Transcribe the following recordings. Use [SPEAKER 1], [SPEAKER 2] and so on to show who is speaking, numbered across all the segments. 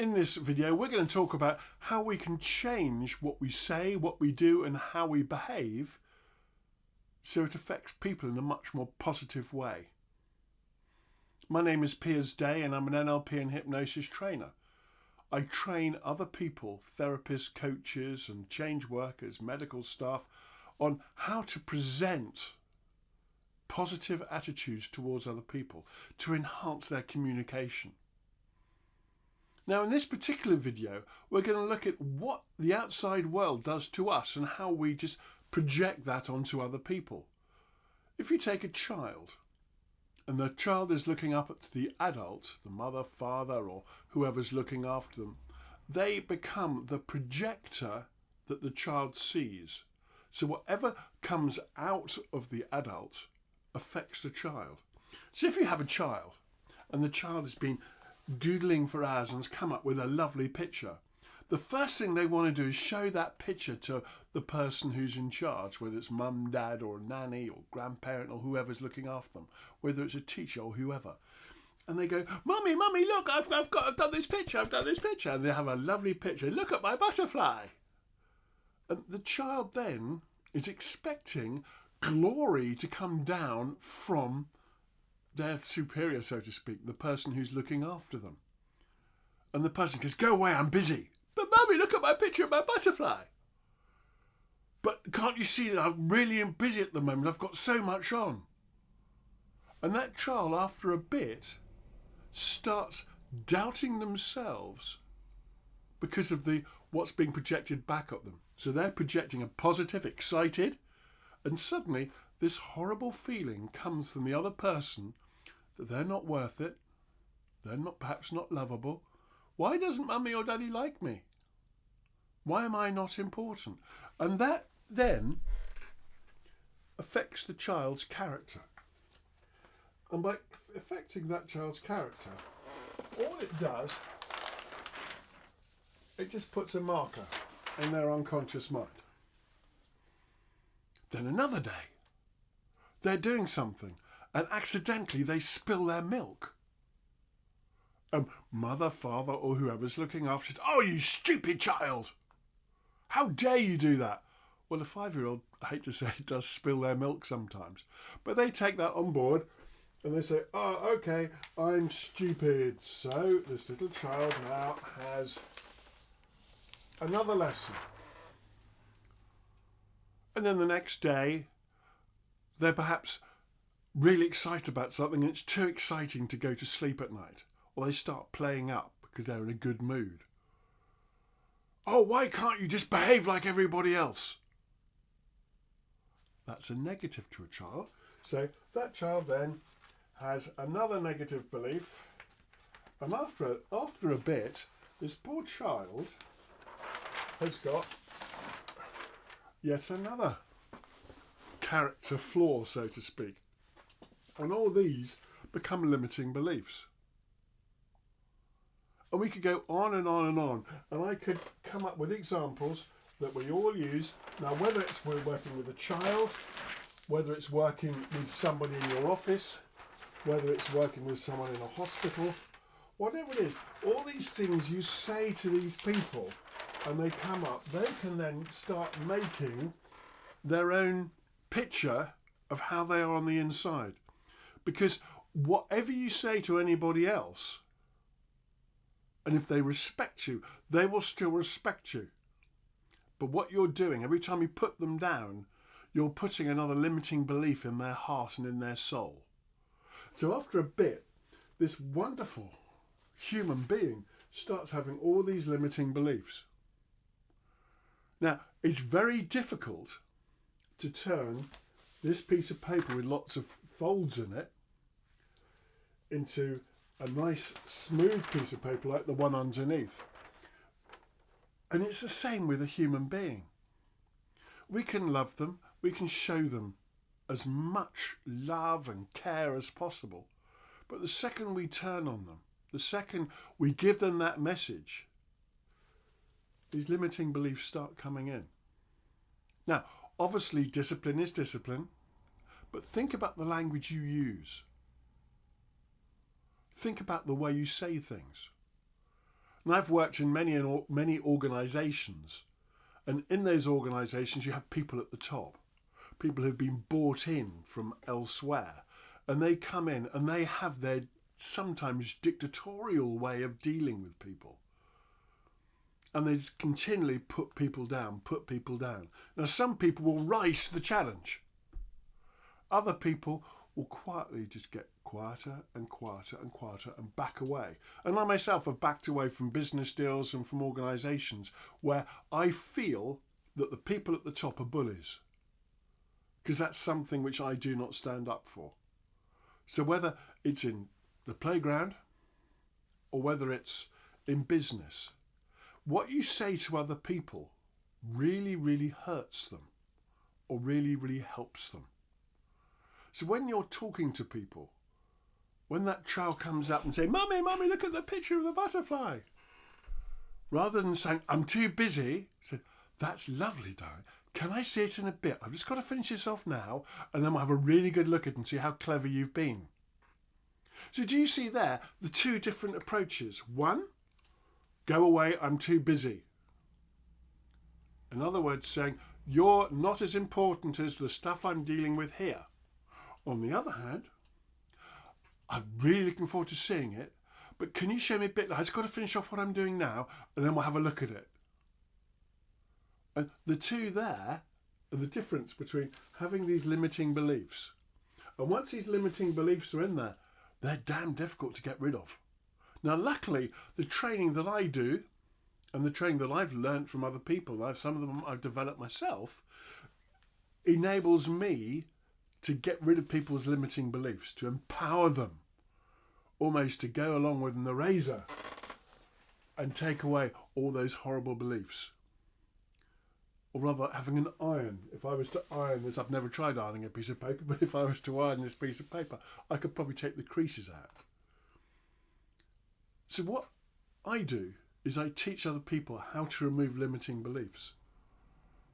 [SPEAKER 1] In this video, we're going to talk about how we can change what we say, what we do, and how we behave so it affects people in a much more positive way. My name is Piers and I'm an NLP and hypnosis trainer. I train other people, therapists, coaches, and change workers, medical staff, on how to present positive attitudes towards other people to enhance their communication. Now, in this particular video, we're going to look at what the outside world does to us and how we just project that onto other people. If you take a child, and the child is looking up at the adult, the mother, father, or whoever's looking after them, they become the projector that the child sees. So whatever comes out of the adult affects the child. So if you have a child, and the child has been doodling for hours and has come up with a lovely picture, the first thing they want to do is show that picture to the person who's in charge, whether it's mum, dad, or nanny, or grandparent, or whoever's looking after them, whether it's a teacher or whoever. And they go, Mummy, look, I've done this picture, and they have a lovely picture. Look at my butterfly. And the child then is expecting glory to come down from their superior, so to speak, the person who's looking after them. And the person goes, go away, I'm busy. But Mummy, look at my picture of my butterfly. But can't you see that I'm really busy at the moment? I've got so much on. And that child, after a bit, starts doubting themselves because of what's being projected back at them. So they're projecting a positive, excited, and suddenly this horrible feeling comes from the other person that they're not worth it, they're perhaps not lovable. Why doesn't Mummy or Daddy like me? Why am I not important? And that then affects the child's character. And by affecting that child's character, all it does, it just puts a marker in their unconscious mind. Then another day, they're doing something and accidentally they spill their milk. Mother, father, or whoever's looking after it, oh, you stupid child! How dare you do that? Well, a 5-year-old, I hate to say it, does spill their milk sometimes. But they take that on board and they say, oh, okay, I'm stupid. So this little child now has another lesson. And then the next day, they're perhaps really excited about something and it's too exciting to go to sleep at night. Or they start playing up because they're in a good mood. Oh, why can't you just behave like everybody else? That's a negative to a child. So that child then has another negative belief. And after a bit, this poor child has got yet another character flaw, so to speak. And all these become limiting beliefs. And we could go on and on and on. And I could come up with examples that we all use. Now, whether it's we're working with a child, whether it's working with somebody in your office, whether it's working with someone in a hospital, whatever it is, all these things you say to these people and they come up, they can then start making their own picture of how they are on the inside. Because whatever you say to anybody else, and if they respect you, they will still respect you. But what you're doing, every time you put them down, you're putting another limiting belief in their heart and in their soul. So after a bit, this wonderful human being starts having all these limiting beliefs. Now, it's very difficult to turn this piece of paper with lots of folds in it into a nice smooth piece of paper like the one underneath. And it's the same with a human being. We can love them, we can show them as much love and care as possible. But the second we turn on them, the second we give them that message, these limiting beliefs start coming in. Now, obviously discipline is discipline, but think about the language you use. Think about the way you say things. And I've worked in many organisations, and in those organisations you have people at the top, people who've been brought in from elsewhere, and they come in and they have their sometimes dictatorial way of dealing with people. And they just continually put people down. Now, some people will rise to the challenge. Other people will quietly just get quieter and back away. And I myself have backed away from business deals and from organisations where I feel that the people at the top are bullies, because that's something which I do not stand up for. So whether it's in the playground or whether it's in business, what you say to other people really, really hurts them or really, really helps them. So when you're talking to people, when that child comes up and say, Mummy, look at the picture of the butterfly, rather than saying, I'm too busy, say, that's lovely, darling. Can I see it in a bit? I've just got to finish this off now, and then we'll have a really good look at it and see how clever you've been. So do you see there the two different approaches? One, go away, I'm too busy. In other words, saying, you're not as important as the stuff I'm dealing with here. On the other hand, I'm really looking forward to seeing it, but can you show me a bit? I've just got to finish off what I'm doing now, and then we'll have a look at it. And the two there are the difference between having these limiting beliefs. And once these limiting beliefs are in there, they're damn difficult to get rid of. Now, luckily, the training that I do and the training that I've learned from other people, some of them I've developed myself, enables me to get rid of people's limiting beliefs, to empower them, almost to go along with an eraser and take away all those horrible beliefs. Or rather, having an iron. If I was to iron this, I've never tried ironing a piece of paper, but if I was to iron this piece of paper, I could probably take the creases out. So what I do is I teach other people how to remove limiting beliefs.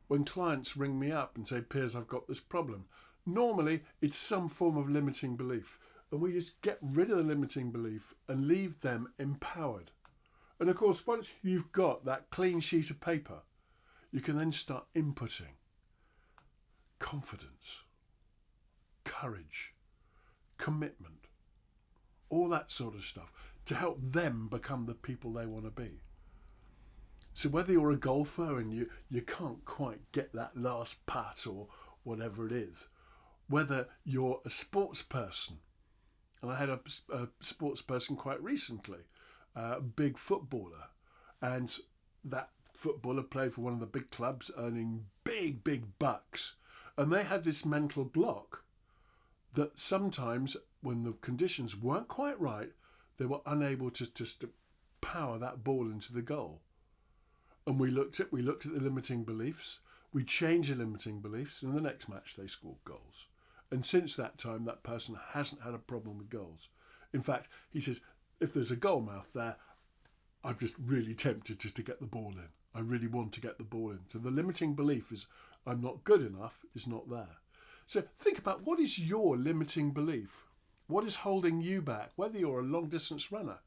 [SPEAKER 1] When clients ring me up and say, Piers, I've got this problem, normally it's some form of limiting belief, and we just get rid of the limiting belief and leave them empowered. And of course, once you've got that clean sheet of paper, you can then start inputting confidence, courage, commitment, all that sort of stuff to help them become the people they want to be. So whether you're a golfer and you can't quite get that last putt or whatever it is, whether you're a sports person, and I had a sports person quite recently, a big footballer, and that footballer played for one of the big clubs earning big bucks, and they had this mental block that sometimes when the conditions weren't quite right, they were unable to just power that ball into the goal. And we looked at the limiting beliefs, we changed the limiting beliefs, and in the next match they scored goals. And since that time, that person hasn't had a problem with goals. In fact, he says, if there's a goal mouth there, I'm just really tempted just to get the ball in. I really want to get the ball in. So the limiting belief is, I'm not good enough, is not there. So think about, what is your limiting belief? What is holding you back? Whether you're a long distance runner,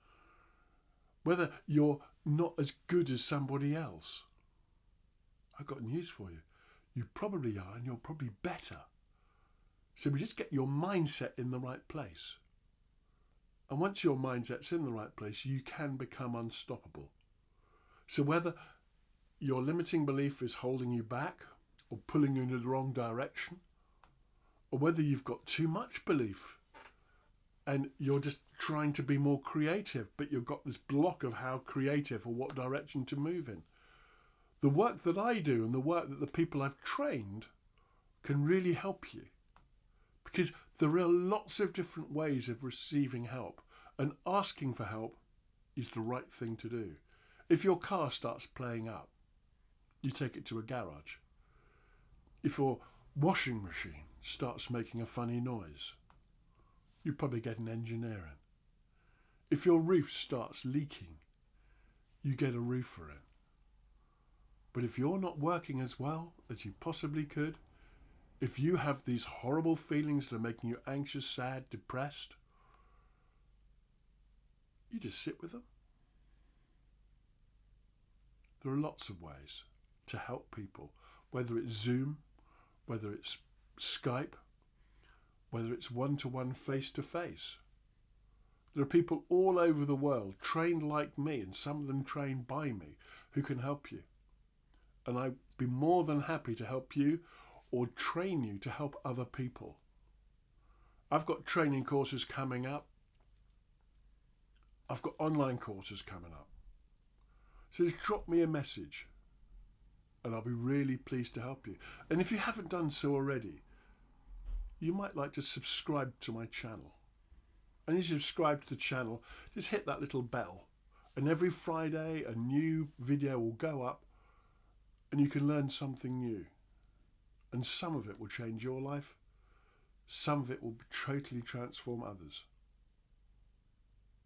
[SPEAKER 1] whether you're not as good as somebody else. I've got news for you. You probably are, and you're probably better. So we just get your mindset in the right place. And once your mindset's in the right place, you can become unstoppable. So whether your limiting belief is holding you back or pulling you in the wrong direction, or whether you've got too much belief and you're just trying to be more creative, but you've got this block of how creative or what direction to move in. The work that I do and the work that the people I've trained can really help you, because there are lots of different ways of receiving help, and asking for help is the right thing to do. If your car starts playing up, you take it to a garage. If your washing machine starts making a funny noise, you probably get an engineer in. If your roof starts leaking, you get a roofer in. But if you're not working as well as you possibly could, if you have these horrible feelings that are making you anxious, sad, depressed, you just sit with them. There are lots of ways to help people, whether it's Zoom, whether it's Skype, whether it's one-to-one face-to-face. There are people all over the world trained like me, and some of them trained by me, who can help you. And I'd be more than happy to help you or train you to help other people. I've got training courses coming up. I've got online courses coming up. So just drop me a message and I'll be really pleased to help you. And if you haven't done so already, you might like to subscribe to my channel. And as you subscribe to the channel, just hit that little bell. And every Friday a new video will go up and you can learn something new. And some of it will change your life. Some of it will totally transform others.